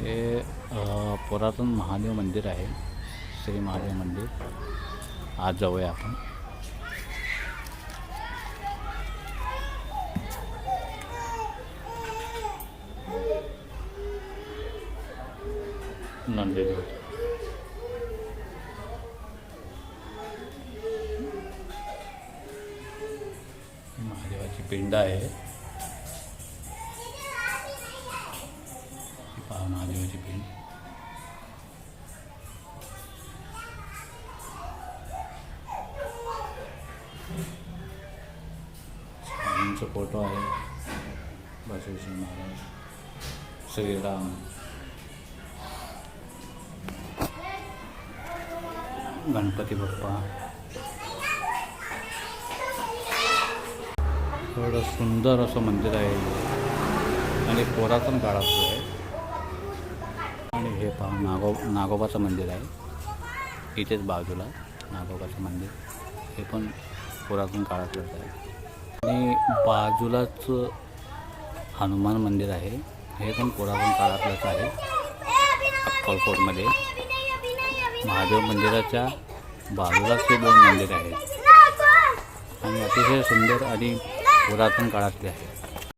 हे पुरातन महादेव मंदिर आहे, श्री महादेव मंदिर. आज जाऊया आपण. नंदीदेव महादेवाची पिंड आहे. पहा महादेवाची पिंड. स्वामींचा फोटो आहे. बसवेश्वर महाराज, श्रीराम, गणपती बाप्पा. थोडं सुंदर असं मंदिर आहे आणि पुरातन काळाचं आहे. आणि हे पहा नागोबाचं मंदिर आहे. इथेच बाजूला नागोबाचं मंदिर, हे पण पुरातन काळातलंच आहे. आणि बाजूलाच हनुमान मंदिर आहे, हे पण पुरातन काळातलंच आहे. अक्कलकोटमध्ये महादेव मंदिराच्या बाजूलाच हे दोन मंदिर आहेत आणि अतिशय सुंदर आणि पुरातन काळातले आहेत.